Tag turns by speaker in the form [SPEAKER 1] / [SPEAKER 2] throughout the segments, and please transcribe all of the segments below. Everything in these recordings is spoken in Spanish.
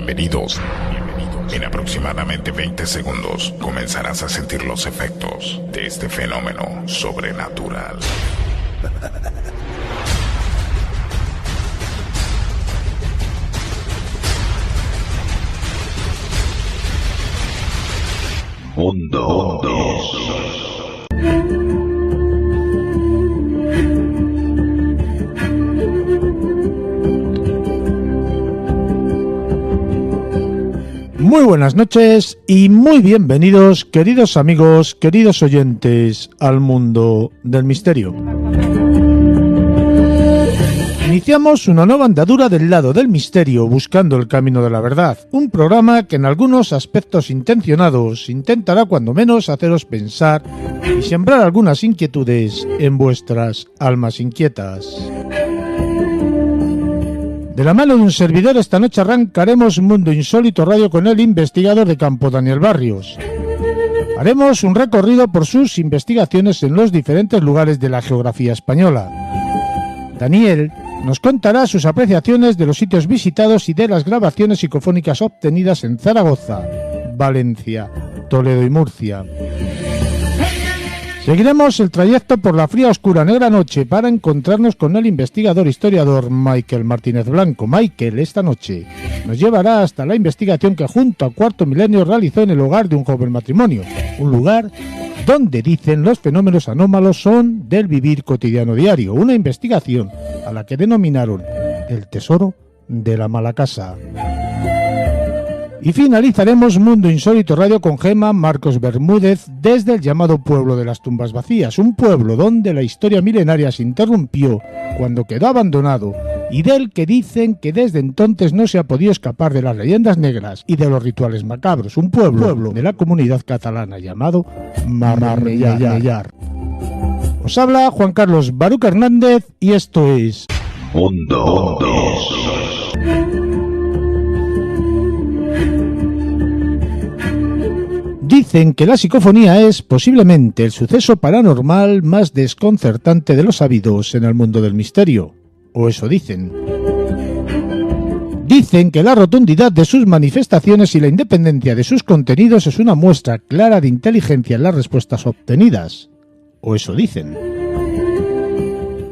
[SPEAKER 1] Bienvenidos. En aproximadamente 20 segundos comenzarás a sentir los efectos de este fenómeno sobrenatural. Mundo.
[SPEAKER 2] Muy buenas noches y muy bienvenidos, queridos amigos, queridos oyentes, al mundo del misterio. Iniciamos una nueva andadura del lado del misterio, buscando el camino de la verdad. Un programa que en algunos aspectos intencionados intentará cuando menos haceros pensar y sembrar algunas inquietudes en vuestras almas inquietas. De la mano de un servidor, esta noche arrancaremos Mundo Insólito Radio con el investigador de campo Daniel Barrios. Haremos un recorrido por sus investigaciones en los diferentes lugares de la geografía española. Daniel nos contará sus apreciaciones de los sitios visitados y de las grabaciones psicofónicas obtenidas en Zaragoza, Valencia, Toledo y Murcia. Seguiremos el trayecto por la fría, oscura, negra noche para encontrarnos con el investigador historiador Michael Martínez Blanco. Michael, esta noche, nos llevará hasta la investigación que junto a Cuarto Milenio realizó en el hogar de un joven matrimonio. Un lugar donde dicen los fenómenos anómalos son del vivir cotidiano diario. Una investigación a la que denominaron el tesoro de la mala casa. Y finalizaremos Mundo Insólito Radio con Gemma Marcos Bermúdez desde el llamado pueblo de las tumbas vacías, un pueblo donde la historia milenaria se interrumpió cuando quedó abandonado y del que dicen que desde entonces no se ha podido escapar de las leyendas negras y de los rituales macabros, un pueblo de la comunidad catalana llamado Marmellár. Os habla Juan Carlos Baruch Hernández y esto es
[SPEAKER 1] Mundo.
[SPEAKER 2] Dicen que la psicofonía es posiblemente el suceso paranormal más desconcertante de los sabidos en el mundo del misterio. O eso dicen. Dicen que la rotundidad de sus manifestaciones y la independencia de sus contenidos es una muestra clara de inteligencia en las respuestas obtenidas. O eso dicen.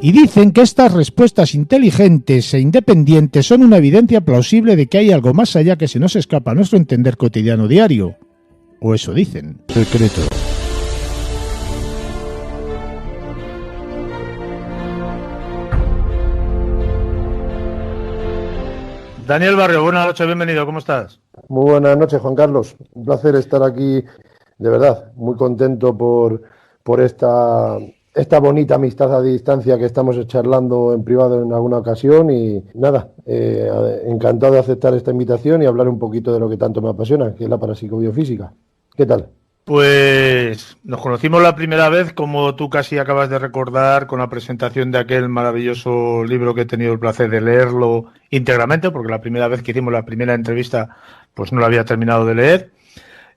[SPEAKER 2] Y dicen que estas respuestas inteligentes e independientes son una evidencia plausible de que hay algo más allá que se nos escapa a nuestro entender cotidiano diario. O eso dicen. Secreto. Daniel Barrio, buenas noches, bienvenido, ¿cómo estás?
[SPEAKER 3] Muy buenas noches, Juan Carlos. Un placer estar aquí, de verdad, muy contento por esta bonita amistad a distancia que estamos charlando en privado en alguna ocasión y nada, encantado de aceptar esta invitación y hablar un poquito de lo que tanto me apasiona, que es la parapsicobiofísica. ¿Qué tal?
[SPEAKER 2] Pues nos conocimos la primera vez, como tú casi acabas de recordar, con la presentación de aquel maravilloso libro que he tenido el placer de leerlo íntegramente, porque la primera vez que hicimos la primera entrevista pues no lo había terminado de leer.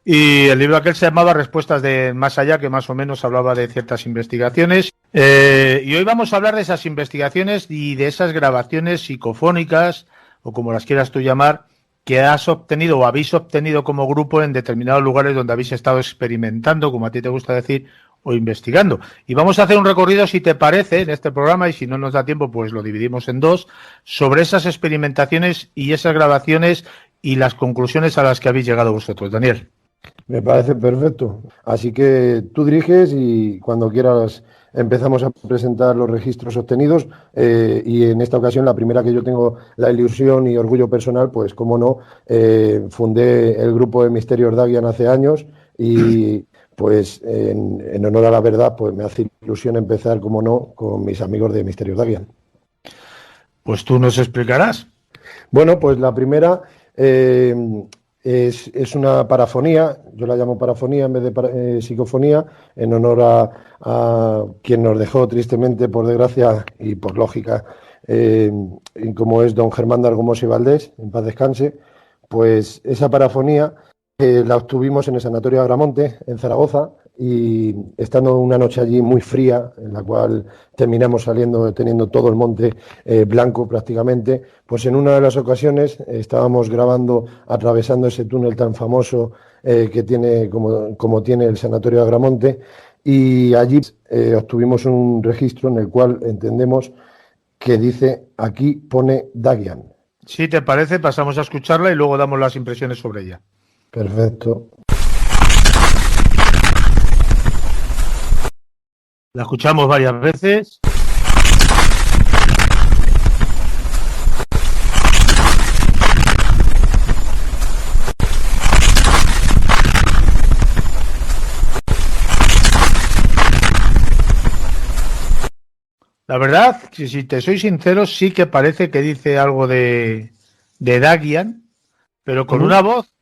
[SPEAKER 2] Y el libro aquel se llamaba Respuestas de Más Allá, que más o menos hablaba de ciertas investigaciones. Y hoy vamos a hablar de esas investigaciones y de esas grabaciones psicofónicas, o como las quieras tú llamar, que has obtenido o habéis obtenido como grupo en determinados lugares donde habéis estado experimentando, como a ti te gusta decir, o investigando. Y vamos a hacer un recorrido, si te parece, en este programa, y si no nos da tiempo, pues lo dividimos en dos, sobre esas experimentaciones y esas grabaciones y las conclusiones a las que habéis llegado vosotros. Daniel.
[SPEAKER 3] Me parece perfecto. Así que tú diriges y cuando quieras empezamos a presentar los registros obtenidos y en esta ocasión la primera que yo tengo la ilusión y orgullo personal, pues como no, fundé el grupo de Misterios Dagian hace años y pues en honor a la verdad pues me hace ilusión empezar, como no, con mis amigos de Misterios Dagian.
[SPEAKER 2] Pues tú nos explicarás.
[SPEAKER 3] Bueno, pues la primera es una parafonía, yo la llamo parafonía en vez de psicofonía, en honor a quien nos dejó tristemente, por desgracia y por lógica, como es don Germán de Argomós y Valdés, en paz descanse. Pues esa parafonía la obtuvimos en el Sanatorio Agramonte, en Zaragoza, y estando una noche allí muy fría, en la cual terminamos saliendo teniendo todo el monte blanco prácticamente, pues en una de las ocasiones estábamos grabando atravesando ese túnel tan famoso que tiene como tiene el Sanatorio de Agramonte, y allí obtuvimos un registro en el cual entendemos que dice, aquí pone Dagian.
[SPEAKER 2] Si te parece, pasamos a escucharla y luego damos las impresiones sobre ella.
[SPEAKER 3] Perfecto.
[SPEAKER 2] La escuchamos varias veces. La verdad, si te soy sincero, sí que parece que dice algo de Dagian, pero con una voz,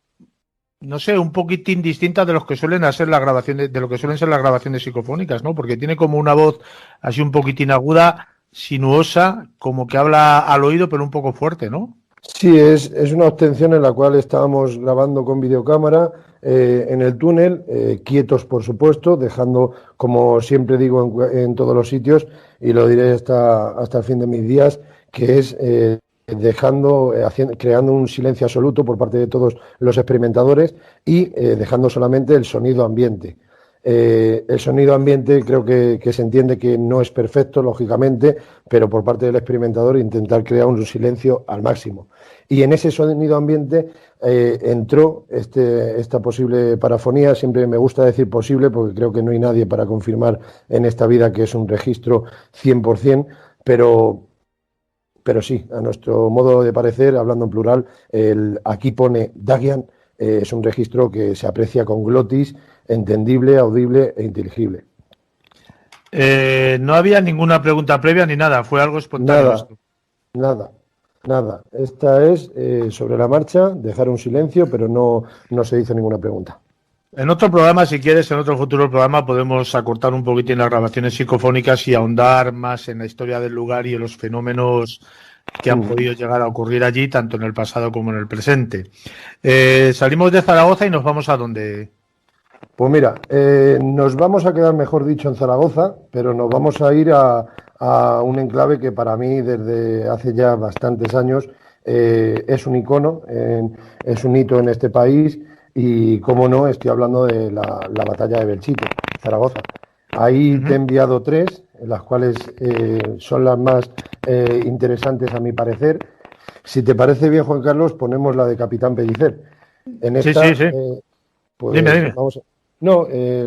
[SPEAKER 2] no sé, un poquitín distinta de los que suelen hacer la grabación de lo que suelen ser las grabaciones psicofónicas, ¿no? Porque tiene como una voz así un poquitín aguda, sinuosa, como que habla al oído, pero un poco fuerte, ¿no?
[SPEAKER 3] Sí, es una obtención en la cual estábamos grabando con videocámara en el túnel, quietos por supuesto, dejando, como siempre digo en todos los sitios, y lo diré hasta el fin de mis días, que es creando un silencio absoluto por parte de todos los experimentadores y dejando solamente el sonido ambiente. El sonido ambiente creo que se entiende que no es perfecto, lógicamente, pero por parte del experimentador intentar crear un silencio al máximo. Y en ese sonido ambiente entró esta posible parafonía. Siempre me gusta decir posible porque creo que no hay nadie para confirmar en esta vida que es un registro 100%, pero sí, a nuestro modo de parecer, hablando en plural, aquí pone Dagian, es un registro que se aprecia con glotis, entendible, audible e inteligible.
[SPEAKER 2] No había ninguna pregunta previa ni nada, fue algo espontáneo.
[SPEAKER 3] Nada. Esta es sobre la marcha, dejar un silencio, pero no se hizo ninguna pregunta.
[SPEAKER 2] En otro programa, si quieres, en otro futuro programa, podemos acortar un poquitín las grabaciones psicofónicas y ahondar más en la historia del lugar y en los fenómenos que han podido llegar a ocurrir allí, tanto en el pasado como en el presente. Salimos de Zaragoza y nos vamos a dónde.
[SPEAKER 3] Pues mira, nos vamos a quedar, mejor dicho, en Zaragoza, pero nos vamos a ir a un enclave que para mí desde hace ya bastantes años es un icono, es un hito en este país y, cómo no, estoy hablando de la batalla de Belchite, Zaragoza. Ahí te he enviado 3, las cuales son las más interesantes a mi parecer. Si te parece bien, Juan Carlos, ponemos la de Capitán Pellicer. En esta,
[SPEAKER 2] sí.
[SPEAKER 3] Pues,
[SPEAKER 2] dime.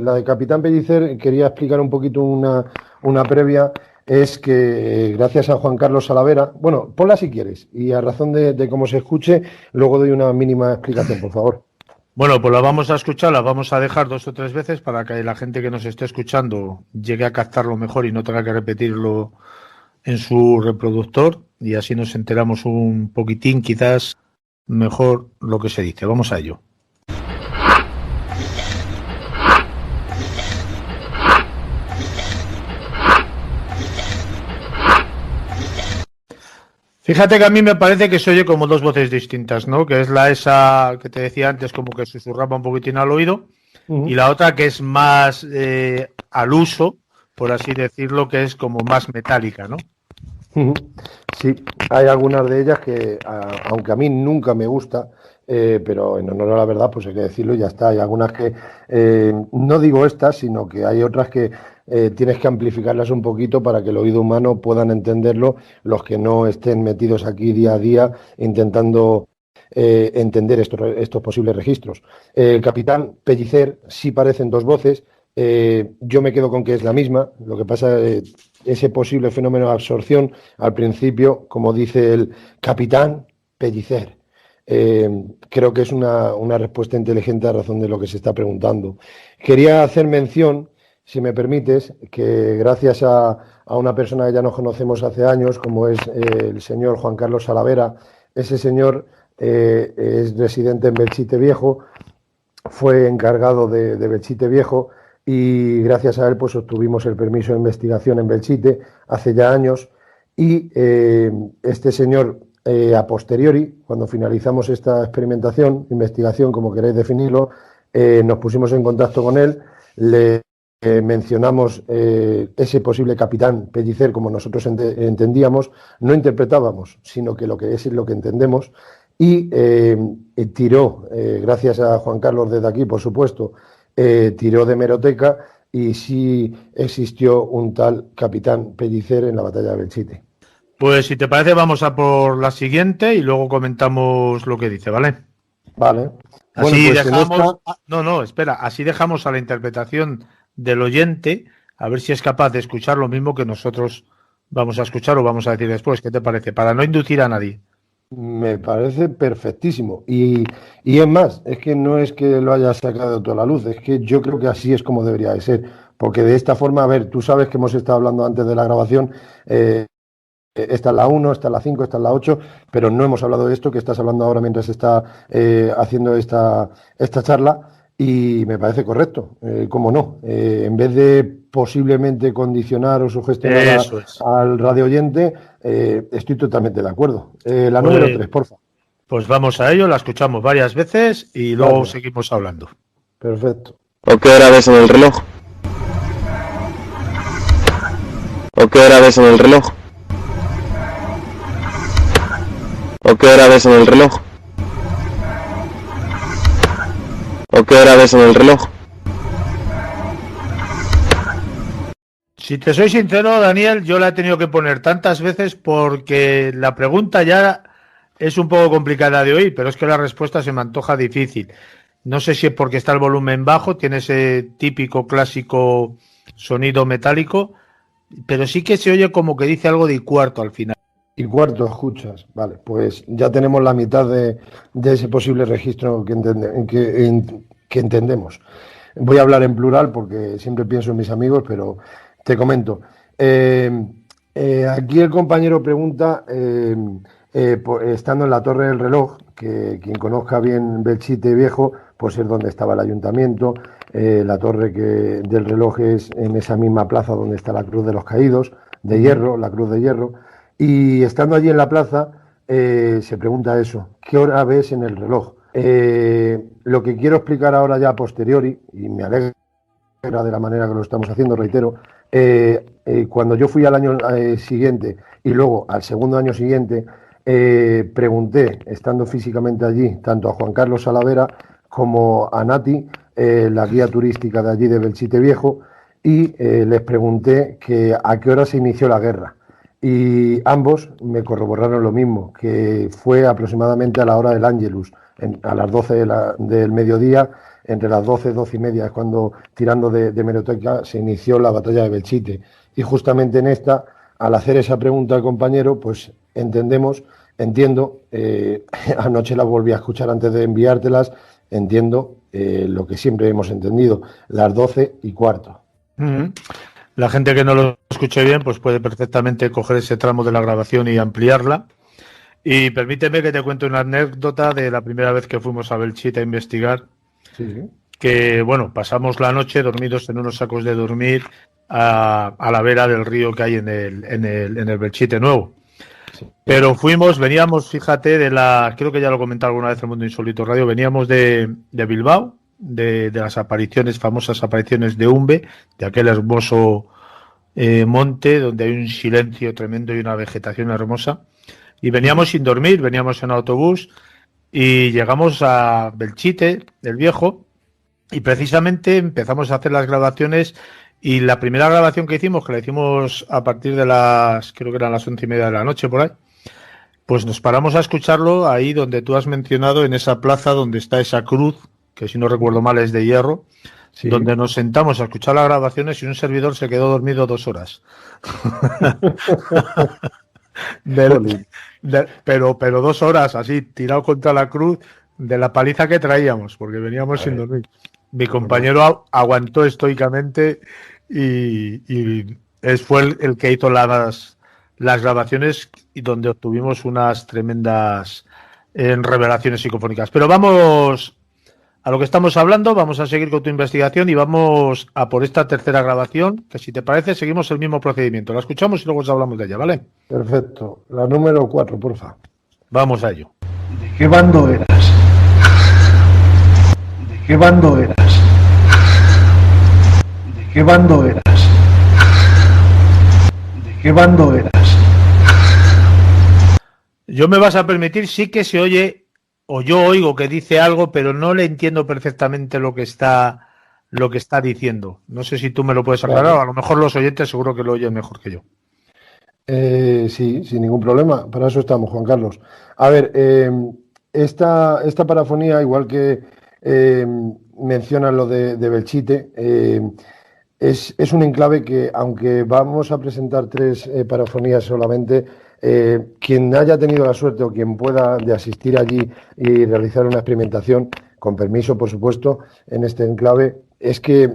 [SPEAKER 3] La de Capitán Pellicer, quería explicar un poquito una previa, es que gracias a Juan Carlos Salavera, bueno, ponla si quieres, y a razón de cómo se escuche, luego doy una mínima explicación, por favor.
[SPEAKER 2] Bueno, pues la vamos a escuchar, la vamos a dejar 2 o 3 veces para que la gente que nos esté escuchando llegue a captarlo mejor y no tenga que repetirlo en su reproductor, y así nos enteramos un poquitín, quizás mejor lo que se dice. Vamos a ello. Fíjate que a mí me parece que se oye como 2 voces distintas, ¿no? Que es esa que te decía antes, como que susurraba un poquitín al oído, y la otra que es más al uso, por así decirlo, que es como más metálica, ¿no?
[SPEAKER 3] Sí, hay algunas de ellas que, aunque a mí nunca me gusta, pero en honor a la verdad, pues hay que decirlo y ya está. Hay algunas que, no digo estas, sino que hay otras que tienes que amplificarlas un poquito para que el oído humano puedan entenderlo, los que no estén metidos aquí día a día intentando entender estos posibles registros. El capitán Pellicer sí parecen 2 voces. Yo me quedo con que es la misma. Lo que pasa es ese posible fenómeno de absorción al principio, como dice el capitán Pellicer. Creo que es una respuesta inteligente a razón de lo que se está preguntando. Quería hacer mención, si me permites, que gracias a una persona que ya nos conocemos hace años, como es el señor Juan Carlos Salavera, ese señor es residente en Belchite Viejo, fue encargado de Belchite Viejo, y gracias a él pues obtuvimos el permiso de investigación en Belchite hace ya años, y este señor a posteriori, cuando finalizamos esta investigación, como queréis definirlo, nos pusimos en contacto con él le mencionamos ese posible capitán Pellicer como nosotros entendíamos, no interpretábamos, sino que lo que es lo que entendemos, y tiró, gracias a Juan Carlos desde aquí, por supuesto, tiró de hemeroteca y sí existió un tal capitán Pellicer en la batalla de Belchite.
[SPEAKER 2] Pues si te parece vamos a por la siguiente y luego comentamos lo que dice, ¿vale?
[SPEAKER 3] Vale.
[SPEAKER 2] Así
[SPEAKER 3] bueno, pues
[SPEAKER 2] dejamos... No, espera, así dejamos a la interpretación del oyente, a ver si es capaz de escuchar lo mismo que nosotros vamos a escuchar o vamos a decir después. ¿Qué te parece? Para no inducir a nadie.
[SPEAKER 3] Me parece perfectísimo. Y es más, es que no es que lo haya sacado toda la luz, es que yo creo que así es como debería de ser. Porque de esta forma, a ver, tú sabes que hemos estado hablando antes de la grabación, esta es la 1, esta es la 5, esta es la 8, pero no hemos hablado de esto que estás hablando ahora mientras está haciendo esta charla. Y me parece correcto, cómo no. En vez de posiblemente condicionar o sugestionar al radio oyente, estoy totalmente de acuerdo. La número 3, porfa.
[SPEAKER 2] Pues vamos a ello, la escuchamos varias veces y luego seguimos hablando.
[SPEAKER 3] Perfecto.
[SPEAKER 4] ¿O qué hora ves en el reloj? ¿O qué hora ves en el reloj? ¿O qué hora ves en el reloj? ¿O qué hora ves en el reloj?
[SPEAKER 2] Si te soy sincero, Daniel, yo la he tenido que poner tantas veces porque la pregunta ya es un poco complicada de oír, pero es que la respuesta se me antoja difícil. No sé si es porque está el volumen bajo, tiene ese típico clásico sonido metálico, pero sí que se oye como que dice algo de cuarto al final.
[SPEAKER 3] Y cuarto escuchas, vale, pues ya tenemos la mitad de ese posible registro que entendemos. Voy a hablar en plural porque siempre pienso en mis amigos, pero te comento. Aquí el compañero pregunta, estando en la Torre del Reloj, que quien conozca bien Belchite Viejo, pues es donde estaba el ayuntamiento, la torre del reloj es en esa misma plaza donde está la Cruz de los Caídos, de hierro, la Cruz de Hierro. Y estando allí en la plaza, se pregunta eso, ¿qué hora ves en el reloj? Lo que quiero explicar ahora ya a posteriori, y me alegra de la manera que lo estamos haciendo, reitero, cuando yo fui al año siguiente y luego al segundo año siguiente, pregunté, estando físicamente allí, tanto a Juan Carlos Salavera como a Nati, la guía turística de allí de Belchite Viejo, y les pregunté que a qué hora se inició la guerra. Y ambos me corroboraron lo mismo, que fue aproximadamente a la hora del Ángelus, a las 12 del mediodía, entre las 12 y media, es cuando, tirando de hemeroteca, se inició la batalla de Belchite. Y justamente en esta, al hacer esa pregunta al compañero, pues entiendo, anoche la volví a escuchar antes de enviártelas, entiendo lo que siempre hemos entendido, las 12:15.
[SPEAKER 2] La gente que no lo escuche bien, pues puede perfectamente coger ese tramo de la grabación y ampliarla. Y permíteme que te cuente una anécdota de la primera vez que fuimos a Belchite a investigar.
[SPEAKER 3] Sí.
[SPEAKER 2] Que, bueno, pasamos la noche dormidos en unos sacos de dormir a la vera del río que hay en el Belchite Nuevo. Sí. Pero veníamos, fíjate, creo que ya lo he comentado alguna vez en Mundo Insólito Radio, veníamos de Bilbao, de las famosas apariciones de Umbe, de aquel hermoso monte donde hay un silencio tremendo y una vegetación hermosa, y veníamos sin dormir, veníamos en autobús y llegamos a Belchite el Viejo y precisamente empezamos a hacer las grabaciones, y la primera grabación que hicimos, que la hicimos a partir de creo que eran las 11:30 de la noche por ahí, pues nos paramos a escucharlo ahí donde tú has mencionado, en esa plaza donde está esa cruz, que si no recuerdo mal es de hierro, sí, donde nos sentamos a escuchar las grabaciones y un servidor se quedó dormido 2 horas. Pero 2 horas así, tirado contra la cruz, de la paliza que traíamos, porque veníamos sin dormir. Mi compañero aguantó estoicamente y fue el que hizo las grabaciones, y donde obtuvimos unas tremendas revelaciones psicofónicas. Pero vamos a lo que estamos hablando, vamos a seguir con tu investigación y vamos a por esta tercera grabación, que si te parece seguimos el mismo procedimiento. La escuchamos y luego os hablamos de ella, ¿vale?
[SPEAKER 3] Perfecto. La número 4, porfa.
[SPEAKER 2] Vamos a ello.
[SPEAKER 5] ¿De qué bando eras? ¿De qué bando eras?
[SPEAKER 3] qué bando eras? ¿De qué bando eras?
[SPEAKER 2] Yo me vas a permitir, sí que se oye, o yo oigo que dice algo, pero no le entiendo perfectamente lo que está diciendo. No sé si tú me lo puedes aclarar,
[SPEAKER 3] Vale.
[SPEAKER 2] o a lo mejor los oyentes seguro que lo oyen mejor que yo.
[SPEAKER 3] Sí, sin ningún problema. Para eso estamos, Juan Carlos. A ver, esta parafonía, igual que mencionas lo de Belchite, es un enclave que, aunque vamos a presentar tres parafonías solamente, quien haya tenido la suerte o quien pueda de asistir allí y realizar una experimentación, con permiso, por supuesto, en este enclave, es que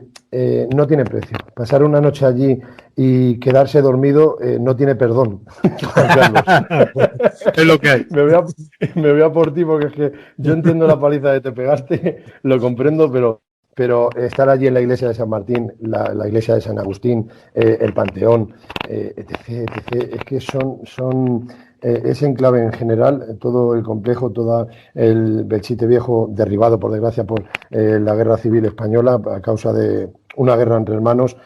[SPEAKER 3] no tiene precio. Pasar una noche allí y quedarse dormido no tiene perdón, Juan Carlos.
[SPEAKER 2] Es lo que hay.
[SPEAKER 3] Me voy a por ti porque es que yo entiendo la paliza que te pegaste, lo comprendo, pero estar allí en la iglesia de San Martín, la iglesia de San Agustín, el Panteón, etc., es que son ese enclave en general, todo el complejo, todo el Belchite Viejo, derribado por desgracia por la Guerra Civil Española a causa de una guerra entre hermanos.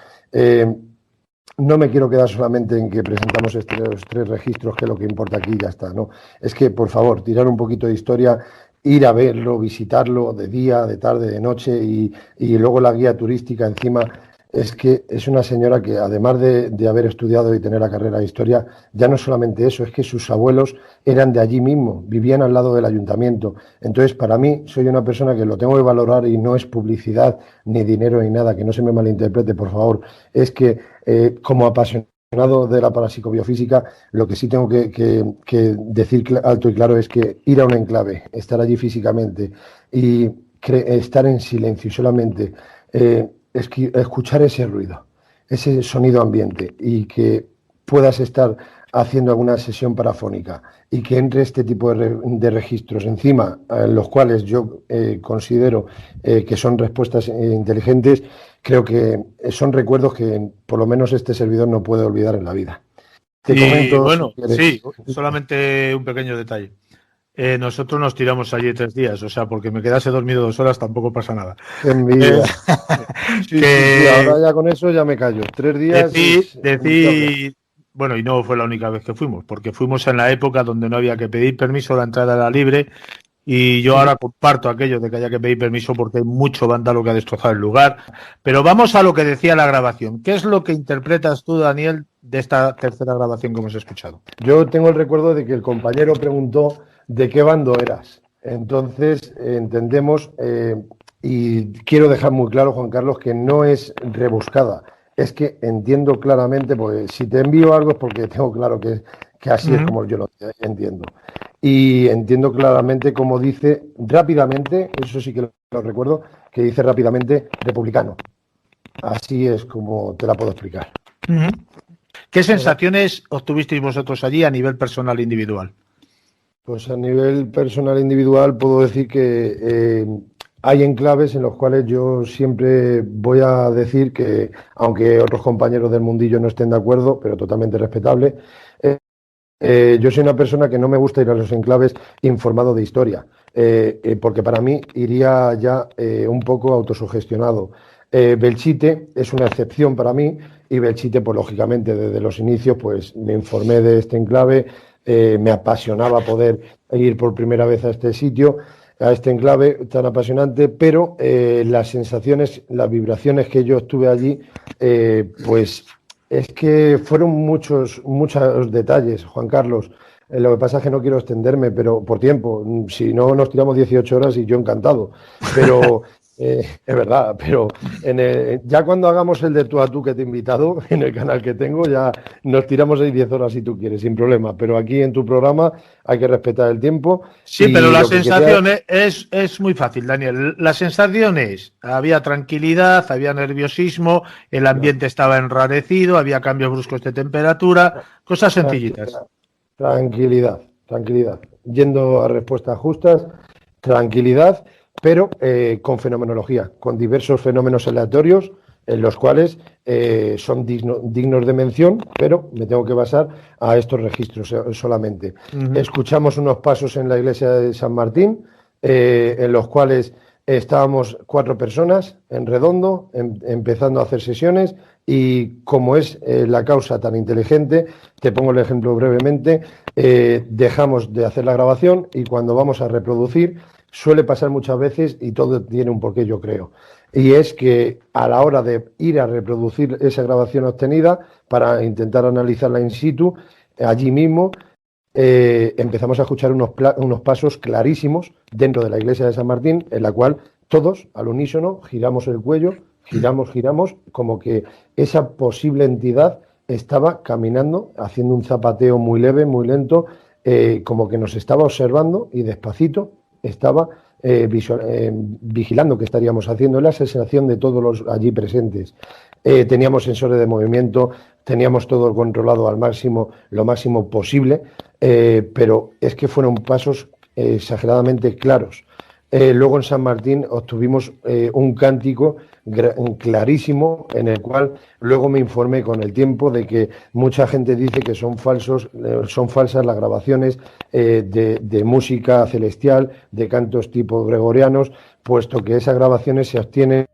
[SPEAKER 3] No me quiero quedar solamente en que presentamos los tres registros, que es lo que importa aquí y ya está, ¿no? Es que, por favor, tirar un poquito de historia, ir a verlo, visitarlo de día, de tarde, de noche y luego la guía turística encima. Es que es una señora que, además de haber estudiado y tener la carrera de historia, ya no solamente eso, es que sus abuelos eran de allí mismo, vivían al lado del ayuntamiento. Entonces, para mí, soy una persona que lo tengo que valorar y no es publicidad, ni dinero, ni nada, que no se me malinterprete, por favor. Es que, como apasionado de la parapsicobiofísica, lo que sí tengo que decir alto y claro es que ir a un enclave, estar allí físicamente y estar en silencio y solamente escuchar ese ruido, ese sonido ambiente y que puedas estar haciendo alguna sesión parafónica y que entre este tipo de registros encima, los cuales yo considero que son respuestas inteligentes, creo que son recuerdos que por lo menos este servidor no puede olvidar en la vida. Te comento,
[SPEAKER 2] bueno,
[SPEAKER 3] si quieres.
[SPEAKER 2] sí, solamente un pequeño detalle. Nosotros nos tiramos allí 3 días, o sea, porque me quedase dormido 2 horas tampoco pasa nada.
[SPEAKER 3] Qué envidia. Sí, ahora ya con eso ya me callo. 3 días.
[SPEAKER 2] Decir, bueno, y no fue la única vez que fuimos, porque fuimos en la época donde no había que pedir permiso, la entrada era libre, y yo ahora comparto aquello de que haya que pedir permiso porque hay mucho vándalo que ha destrozado el lugar. Pero vamos a lo que decía la grabación. ¿Qué es lo que interpretas tú, Daniel, de esta tercera grabación que hemos escuchado?
[SPEAKER 3] Yo tengo el recuerdo de que el compañero preguntó ¿de qué bando eras? Entonces, entendemos, y quiero dejar muy claro, Juan Carlos, que no es rebuscada. Es que entiendo claramente, pues si te envío algo es porque tengo claro que así es como yo lo entiendo. Y entiendo claramente como dice rápidamente, eso sí que lo recuerdo, que dice rápidamente republicano. Así es como te la puedo explicar.
[SPEAKER 2] ¿Qué sensaciones obtuvisteis vosotros allí a nivel personal e individual?
[SPEAKER 3] Pues a nivel personal e individual puedo decir que hay enclaves en los cuales yo siempre voy a decir que, aunque otros compañeros del mundillo no estén de acuerdo, pero totalmente respetable, yo soy una persona que no me gusta ir a los enclaves informado de historia, porque para mí iría ya un poco autosugestionado. Belchite es una excepción para mí y Belchite, pues lógicamente desde los inicios pues me informé de este enclave, me apasionaba poder ir por primera vez a este sitio, a este enclave tan apasionante, pero las sensaciones, las vibraciones que yo estuve allí, pues es que fueron muchos detalles, Juan Carlos. Lo que pasa es que no quiero extenderme, pero por tiempo, si no nos tiramos 18 horas y yo encantado, pero es verdad, pero ya cuando hagamos el de tú a tú que te he invitado en el canal que tengo, ya nos tiramos ahí 10 horas si tú quieres, sin problema, pero aquí en tu programa hay que respetar el tiempo.
[SPEAKER 2] Sí, pero la sensación es muy fácil, Daniel. La sensación es, había tranquilidad, había nerviosismo, el ambiente estaba enrarecido, había cambios bruscos de temperatura, cosas sencillitas.
[SPEAKER 3] Tranquilidad. Yendo a respuestas justas, tranquilidad, pero con fenomenología, con diversos fenómenos aleatorios, en los cuales son dignos de mención, pero me tengo que basar a estos registros solamente. Escuchamos unos pasos en la iglesia de San Martín, en los cuales Estábamos 4 personas en redondo, empezando a hacer sesiones, y como es la causa tan inteligente, te pongo el ejemplo brevemente, dejamos de hacer la grabación y cuando vamos a reproducir, suele pasar muchas veces, y todo tiene un porqué, yo creo, y es que a la hora de ir a reproducir esa grabación obtenida para intentar analizarla in situ, allí mismo, empezamos a escuchar unos pasos clarísimos dentro de la iglesia de San Martín, en la cual todos, al unísono, giramos el cuello, giramos, como que esa posible entidad estaba caminando, haciendo un zapateo muy leve, muy lento, como que nos estaba observando y despacito estaba vigilando qué estaríamos haciendo. La sensación de todos los allí presentes. Teníamos sensores de movimiento, teníamos todo controlado al máximo, lo máximo posible, pero es que fueron pasos exageradamente claros. Luego en San Martín obtuvimos un cántico clarísimo, en el cual luego me informé con el tiempo de que mucha gente dice que son falsas las grabaciones de música celestial, de cantos tipo gregorianos, puesto que esas grabaciones se obtienen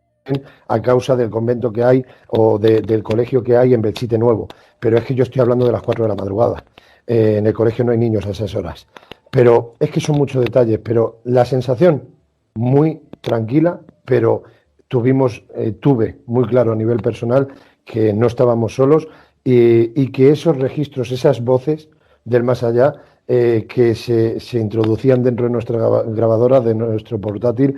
[SPEAKER 3] a causa del convento que hay o del colegio que hay en Belchite Nuevo. Pero es que yo estoy hablando de las 4 de la madrugada. En el colegio no hay niños a esas horas. Pero es que son muchos detalles, pero la sensación muy tranquila, pero tuve muy claro a nivel personal que no estábamos solos y que esos registros, esas voces del más allá que se introducían dentro de nuestra grabadora, de nuestro portátil,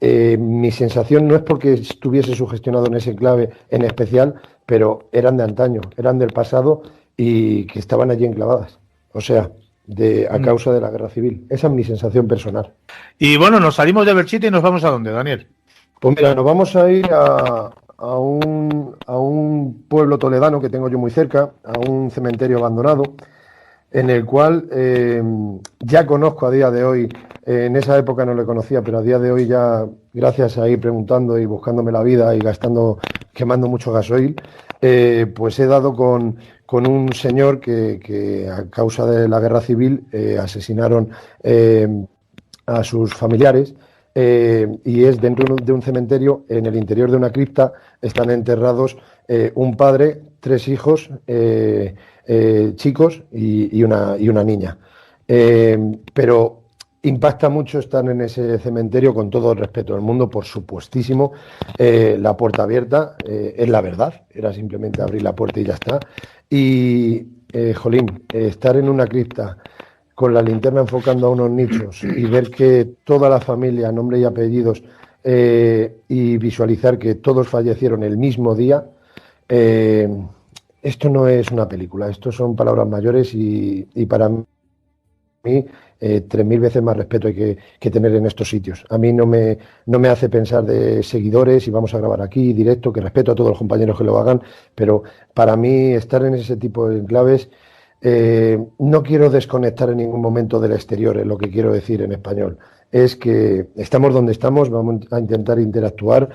[SPEAKER 3] mi sensación no es porque estuviese sugestionado en ese enclave en especial, pero eran de antaño, eran del pasado y que estaban allí enclavadas. O sea, a causa de la guerra civil. Esa es mi sensación personal.
[SPEAKER 2] Y bueno, nos salimos de Belchite y nos vamos a dónde, Daniel.
[SPEAKER 3] Pues mira, nos vamos a ir a un pueblo toledano que tengo yo muy cerca, a un cementerio abandonado, en el cual ya conozco a día de hoy. En esa época no le conocía, pero a día de hoy ya, gracias a ir preguntando y buscándome la vida y quemando mucho gasoil, pues he dado con un señor que a causa de la guerra civil asesinaron a sus familiares, y es dentro de un cementerio, en el interior de una cripta, están enterrados un padre, 3 hijos chicos y una niña. Pero impacta mucho estar en ese cementerio, con todo el respeto del mundo, por supuestísimo. La puerta abierta es la verdad, era simplemente abrir la puerta y ya está. Y, jolín, estar en una cripta con la linterna enfocando a unos nichos y ver que toda la familia, nombre y apellidos, y visualizar que todos fallecieron el mismo día, esto no es una película, esto son palabras mayores y para mí 3000 veces más respeto hay que tener en estos sitios. A mí no me hace pensar de seguidores y vamos a grabar aquí directo, que respeto a todos los compañeros que lo hagan, pero para mí estar en ese tipo de enclaves, no quiero desconectar en ningún momento del exterior, es lo que quiero decir en español. Es que estamos donde estamos, vamos a intentar interactuar,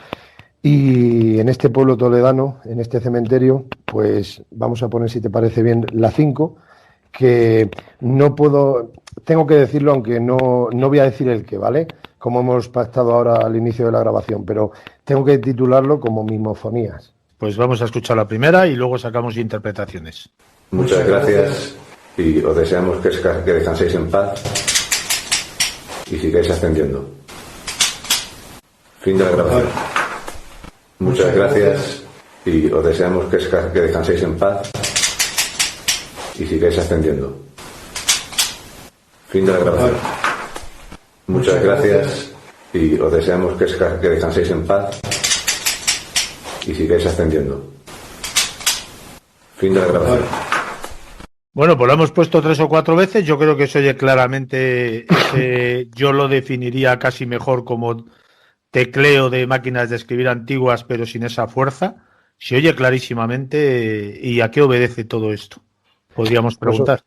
[SPEAKER 3] y en este pueblo toledano, en este cementerio, pues vamos a poner, si te parece bien, la 5, que no puedo, tengo que decirlo, aunque no voy a decir el qué, ¿vale? Como hemos pactado ahora al inicio de la grabación, pero tengo que titularlo como Mimofonías.
[SPEAKER 2] Pues vamos a escuchar la primera y luego sacamos interpretaciones.
[SPEAKER 5] Muchas gracias y os deseamos que descanséis en paz y sigáis ascendiendo. Fin de la grabación. Muchas gracias y os deseamos que descanséis en paz y sigáis ascendiendo. Fin de la grabación. Muchas gracias y os deseamos que descanséis en paz y sigáis ascendiendo. Fin de la grabación.
[SPEAKER 2] Bueno, pues lo hemos puesto 3 o 4 veces. Yo creo que se oye claramente. Yo lo definiría casi mejor como tecleo de máquinas de escribir antiguas, pero sin esa fuerza. Se oye clarísimamente. ¿Y a qué obedece todo esto? Podríamos preguntar.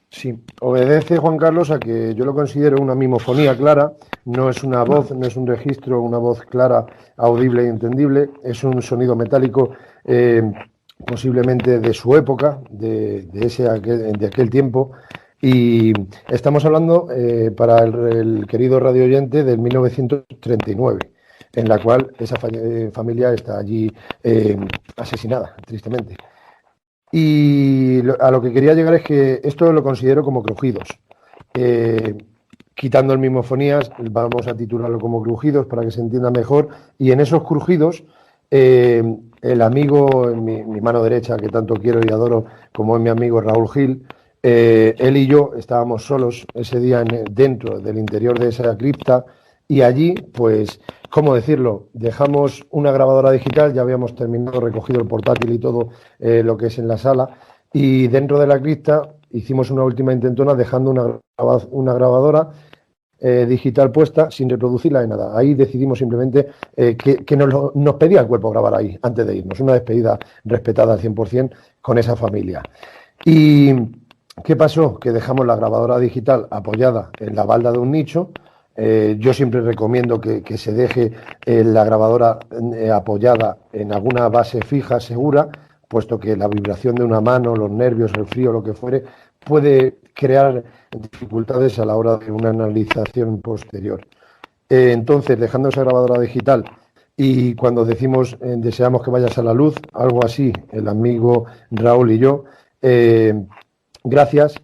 [SPEAKER 3] Sí, obedece, Juan Carlos, a que yo lo considero una mimofonía clara. No es una voz, no es un registro, una voz clara, audible y entendible. Es un sonido metálico, posiblemente de su época, de aquel tiempo, Y estamos hablando, para el querido radio oyente, del 1939, en la cual esa familia está allí asesinada, tristemente. Y a lo que quería llegar es que esto lo considero como crujidos. Quitando el mimofonías, vamos a titularlo como crujidos para que se entienda mejor. Y en esos crujidos, el amigo, mi mano derecha, que tanto quiero y adoro, como es mi amigo Raúl Gil, él y yo estábamos solos ese día dentro del interior de esa cripta, y allí, pues, ¿cómo decirlo? Dejamos una grabadora digital, ya habíamos terminado, recogido el portátil y todo lo que es en la sala, y dentro de la cripta hicimos una última intentona dejando una grabadora digital puesta sin reproducirla de nada. Ahí decidimos simplemente que nos pedía el cuerpo grabar ahí antes de irnos. Una despedida respetada al 100% con esa familia. ¿Y qué pasó? Que dejamos la grabadora digital apoyada en la balda de un nicho. Yo siempre recomiendo que se deje la grabadora apoyada en alguna base fija, segura, puesto que la vibración de una mano, los nervios, el frío, lo que fuere, puede crear dificultades a la hora de una analización posterior. Entonces, dejando esa grabadora digital, y cuando decimos deseamos que vayas a la luz, algo así, el amigo Raúl y yo, gracias.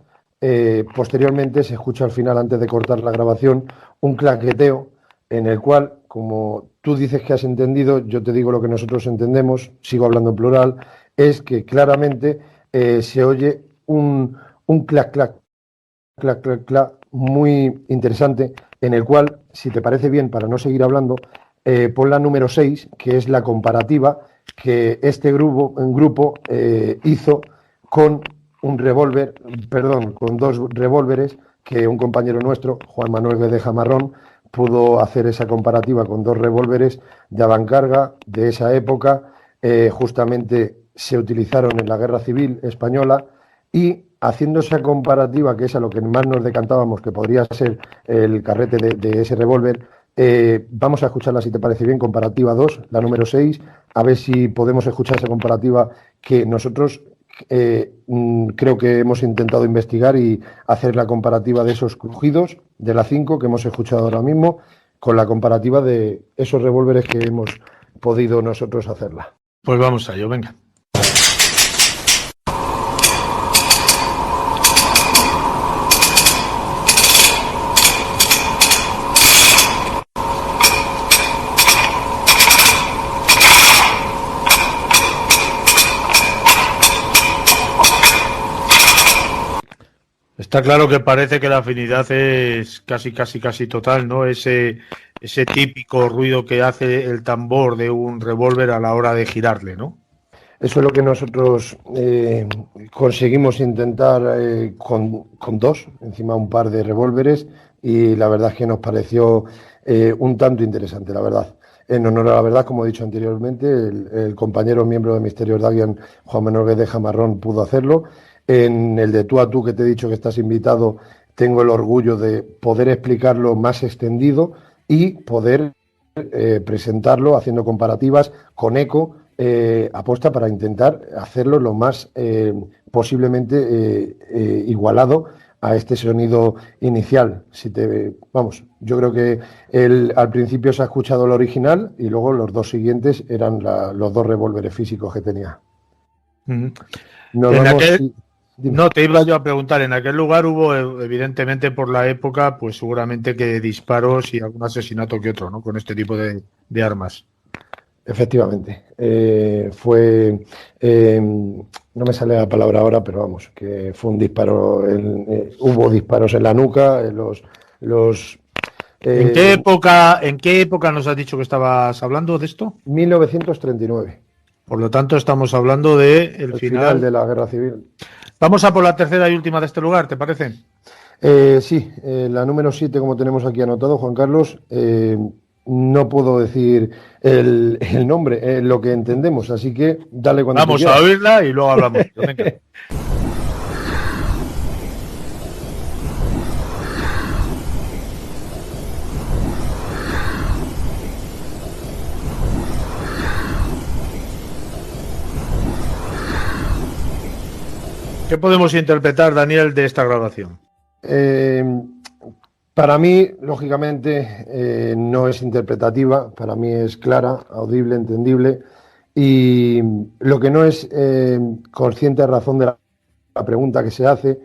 [SPEAKER 3] Posteriormente se escucha al final, antes de cortar la grabación, un claqueteo en el cual, como tú dices que has entendido, yo te digo lo que nosotros entendemos, sigo hablando en plural, es que claramente se oye un clac, clac, clac, clac, clac, muy interesante, en el cual, si te parece bien, para no seguir hablando, pon la número 6, que es la comparativa que este grupo hizo con un revólver, perdón, con dos revólveres que un compañero nuestro, Juan Manuel Guedeja Marrón, pudo hacer esa comparativa con dos revólveres de avancarga de esa época. Justamente se utilizaron en la Guerra Civil Española, y haciendo esa comparativa, que es a lo que más nos decantábamos, que podría ser el carrete de ese revólver, vamos a escucharla, si te parece bien, comparativa 2, la número 6, a ver si podemos escuchar esa comparativa que nosotros creo que hemos intentado investigar y hacer la comparativa de esos crujidos de la 5 que hemos escuchado ahora mismo con la comparativa de esos revólveres que hemos podido nosotros hacerla.
[SPEAKER 2] Pues vamos a ello, venga. Está claro que parece que la afinidad es casi total, ¿no? Ese típico ruido que hace el tambor de un revólver a la hora de girarle, ¿no?
[SPEAKER 3] Eso es lo que nosotros conseguimos intentar con dos, encima un par de revólveres, y la verdad es que nos pareció un tanto interesante, la verdad. En honor a la verdad, como he dicho anteriormente, el compañero miembro de Misterios Dagian, Juan Manuel Guedeja Marrón, pudo hacerlo. En el de tú a tú, que te he dicho que estás invitado, tengo el orgullo de poder explicarlo más extendido y poder presentarlo haciendo comparativas con eco, aposta para intentar hacerlo lo más posiblemente igualado a este sonido inicial. Yo creo que al principio se ha escuchado el original y luego los dos siguientes eran los dos revólveres físicos que tenía.
[SPEAKER 2] No, te iba yo a preguntar, en aquel lugar hubo, evidentemente por la época, pues seguramente que disparos y algún asesinato que otro, ¿no? Con este tipo de armas.
[SPEAKER 3] Efectivamente. No me sale la palabra ahora, pero vamos, que fue un disparo, hubo disparos en la nuca,
[SPEAKER 2] ¿En qué época nos has dicho que estabas hablando de esto?
[SPEAKER 3] 1939.
[SPEAKER 2] Por lo tanto, estamos hablando de el
[SPEAKER 3] final de la Guerra Civil.
[SPEAKER 2] Vamos a por la tercera y última de este lugar, ¿te parece?
[SPEAKER 3] Sí, la número 7, como tenemos aquí anotado, Juan Carlos. No puedo decir el nombre, lo que entendemos, así que dale cuando
[SPEAKER 2] vamos a oírla y luego hablamos. Venga. ¿Qué podemos interpretar, Daniel, de esta grabación?
[SPEAKER 3] Para mí, lógicamente, no es interpretativa, para mí es clara, audible, entendible, y lo que no es consciente a razón de la pregunta que se hace,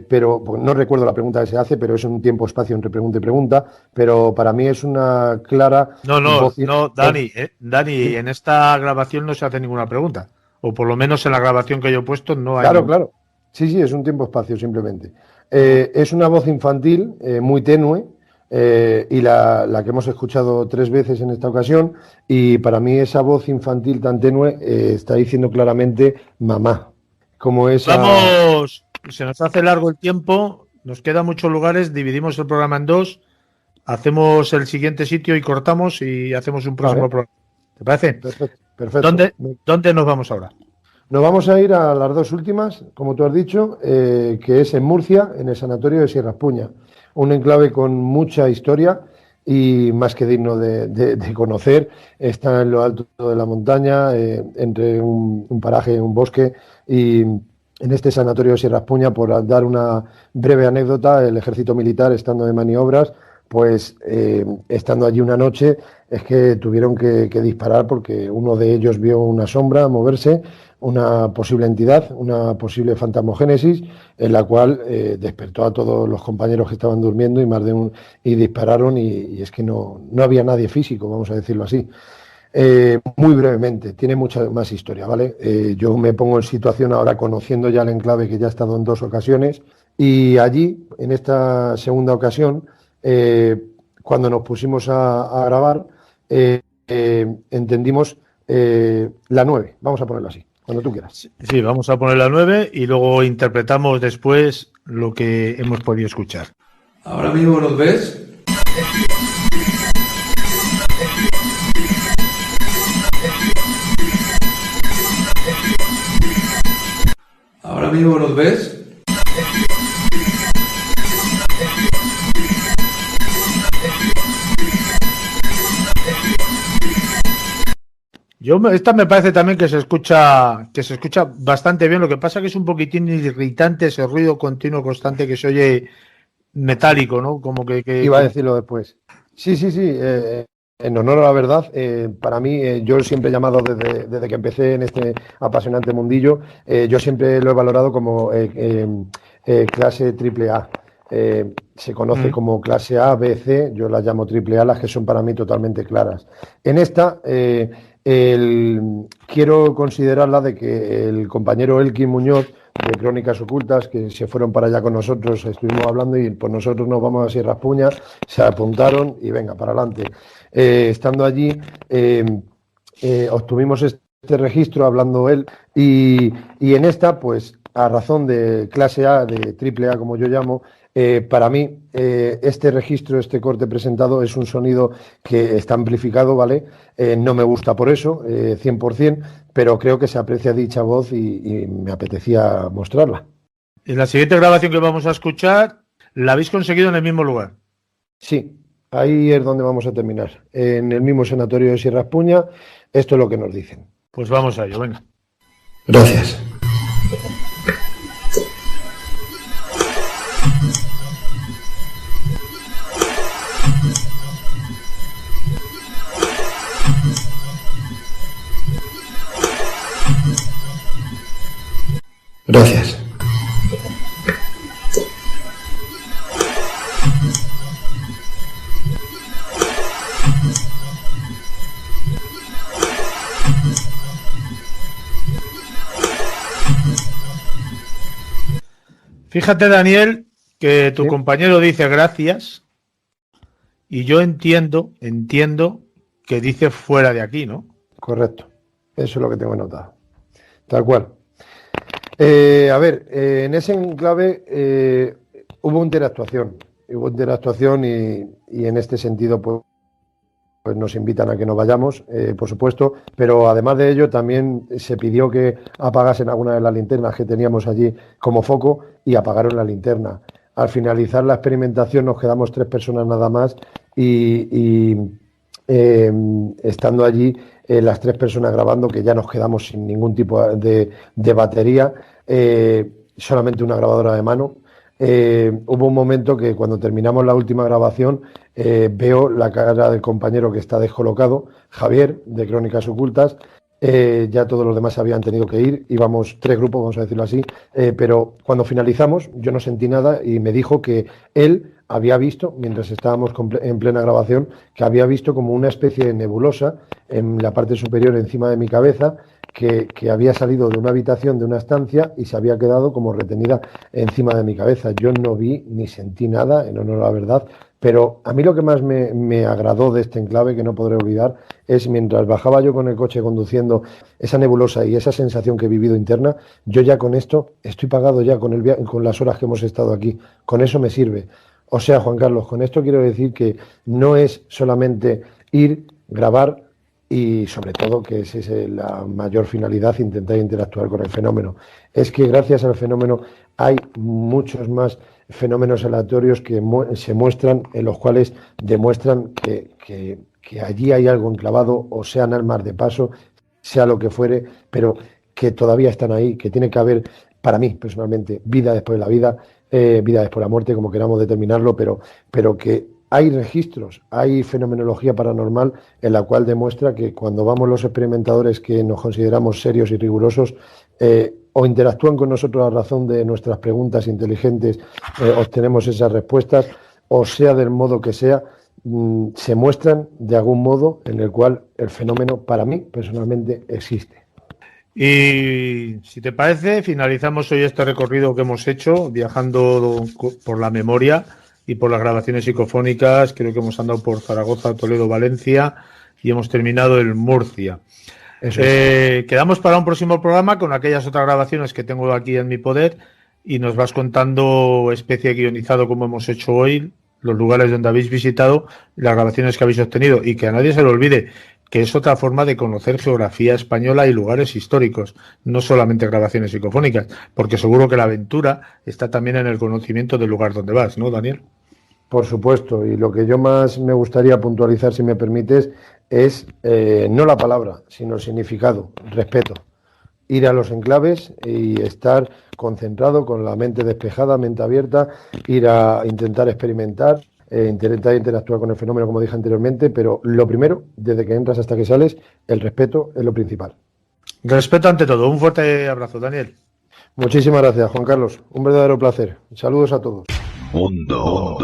[SPEAKER 3] pero pues, no recuerdo la pregunta que se hace, pero es un tiempo-espacio entre pregunta y pregunta, pero para mí es una clara...
[SPEAKER 2] No, Dani, en esta grabación no se hace ninguna pregunta, o por lo menos en la grabación que yo he puesto no hay...
[SPEAKER 3] Claro. Sí, es un tiempo-espacio simplemente. Es una voz infantil muy tenue y la que hemos escuchado 3 veces en esta ocasión, y para mí esa voz infantil tan tenue está diciendo claramente mamá. Como esa...
[SPEAKER 2] Vamos, se nos hace largo el tiempo, nos quedan muchos lugares, dividimos el programa en 2, hacemos el siguiente sitio y cortamos y hacemos un próximo programa. ¿Te parece?
[SPEAKER 3] Perfecto.
[SPEAKER 2] ¿Dónde nos vamos ahora?
[SPEAKER 3] Nos vamos a ir a las 2 últimas, como tú has dicho, que es en Murcia, en el sanatorio de Sierra Espuña. Un enclave con mucha historia y más que digno de conocer. Está en lo alto de la montaña, entre un paraje, un bosque, y en este sanatorio de Sierra Espuña, por dar una breve anécdota, el ejército militar, estando de maniobras, pues estando allí una noche, es que tuvieron que disparar porque uno de ellos vio una sombra moverse, una posible entidad, una posible fantasmogénesis, en la cual despertó a todos los compañeros que estaban durmiendo y dispararon, y es que no había nadie físico, vamos a decirlo así. Muy brevemente, tiene mucha más historia, ¿vale? Yo me pongo en situación ahora conociendo ya el enclave, que ya he estado en 2 ocasiones, y allí, en esta segunda ocasión, cuando nos pusimos a grabar, entendimos la 9, vamos a ponerla así, cuando tú quieras.
[SPEAKER 2] Sí, vamos a poner la 9 y luego interpretamos después lo que hemos podido escuchar.
[SPEAKER 6] ¿Ahora mismo nos ves? ¿Ahora mismo nos ves?
[SPEAKER 2] Esta me parece también que se escucha bastante bien. Lo que pasa que es un poquitín irritante ese ruido continuo constante que se oye metálico, ¿no? Como que
[SPEAKER 3] iba a decirlo después. Sí. En honor a la verdad, para mí, yo siempre he llamado desde que empecé en este apasionante mundillo, yo siempre lo he valorado como clase AAA. Se conoce como clase A, B, C, yo las llamo AAA, las que son para mí totalmente claras. En esta, quiero considerarla de que el compañero Elkin Muñoz, de Crónicas Ocultas, que se fueron para allá con nosotros, estuvimos hablando y pues nosotros nos vamos a Sierra Espuña, se apuntaron y venga, para adelante. Estando allí, obtuvimos este registro, hablando él, y en esta, pues a razón de clase A, de triple A como yo llamo, para mí este registro, este corte presentado es un sonido que está amplificado, ¿vale? No me gusta por eso, 100%, pero creo que se aprecia dicha voz y me apetecía mostrarla.
[SPEAKER 2] En la siguiente grabación que vamos a escuchar, ¿la habéis conseguido en el mismo lugar?
[SPEAKER 3] Sí, ahí es donde vamos a terminar, en el mismo sanatorio de Sierra Espuña. Esto es lo que nos dicen.
[SPEAKER 2] Pues vamos a ello, venga.
[SPEAKER 3] Gracias. Gracias.
[SPEAKER 2] Fíjate, Daniel, que tu compañero dice gracias y yo entiendo que dice fuera de aquí, ¿no?
[SPEAKER 3] Correcto. Eso es lo que tengo anotado. Tal cual. En ese enclave hubo interactuación y en este sentido pues nos invitan a que nos vayamos, por supuesto, pero además de ello también se pidió que apagasen alguna de las linternas que teníamos allí como foco y apagaron la linterna. Al finalizar la experimentación nos quedamos 3 personas nada más y estando allí las 3 personas grabando, que ya nos quedamos sin ningún tipo de batería, solamente una grabadora de mano, hubo un momento que cuando terminamos la última grabación veo la cara del compañero que está descolocado, Javier, de Crónicas Ocultas. Ya todos los demás habían tenido que ir, íbamos 3 grupos, vamos a decirlo así, pero cuando finalizamos yo no sentí nada y me dijo que él había visto, mientras estábamos en plena grabación, que había visto como una especie de nebulosa en la parte superior encima de mi cabeza, que había salido de una habitación, de una estancia, y se había quedado como retenida encima de mi cabeza. Yo no vi ni sentí nada, en honor a la verdad, pero a mí lo que más me agradó de este enclave, que no podré olvidar, es mientras bajaba yo con el coche conduciendo esa nebulosa y esa sensación que he vivido interna, yo ya con esto estoy pagado ya con las horas que hemos estado aquí. Con eso me sirve. O sea, Juan Carlos, con esto quiero decir que no es solamente ir, grabar y sobre todo, que esa es la mayor finalidad, intentar interactuar con el fenómeno. Es que gracias al fenómeno hay muchos más fenómenos aleatorios que se muestran, en los cuales demuestran que allí hay algo enclavado, o sean almas de paso, sea lo que fuere, pero que todavía están ahí, que tiene que haber, para mí personalmente, vida después de la vida, vida después de la muerte, como queramos determinarlo, pero que hay registros, hay fenomenología paranormal en la cual demuestra que cuando vamos los experimentadores que nos consideramos serios y rigurosos, o interactúan con nosotros a razón de nuestras preguntas inteligentes, obtenemos esas respuestas, o sea del modo que sea, se muestran de algún modo en el cual el fenómeno, para mí, personalmente, existe.
[SPEAKER 2] Y si te parece, finalizamos hoy este recorrido que hemos hecho, viajando por la memoria y por las grabaciones psicofónicas. Creo que hemos andado por Zaragoza, Toledo, Valencia y hemos terminado en Murcia. Quedamos para un próximo programa con aquellas otras grabaciones que tengo aquí en mi poder y nos vas contando, especie guionizado como hemos hecho hoy, los lugares donde habéis visitado, las grabaciones que habéis obtenido, y que a nadie se le olvide que es otra forma de conocer geografía española y lugares históricos, no solamente grabaciones psicofónicas, porque seguro que la aventura está también en el conocimiento del lugar donde vas, ¿no, Daniel?
[SPEAKER 3] Por supuesto, y lo que yo más me gustaría puntualizar, si me permites, es no la palabra, sino el significado, respeto. Ir a los enclaves y estar concentrado, con la mente despejada, mente abierta, ir a intentar experimentar, intentar interactuar con el fenómeno, como dije anteriormente, pero lo primero, desde que entras hasta que sales, el respeto es lo principal.
[SPEAKER 2] Respeto ante todo. Un fuerte abrazo, Daniel.
[SPEAKER 3] Muchísimas gracias, Juan Carlos. Un verdadero placer. Saludos a todos.
[SPEAKER 1] Mundo.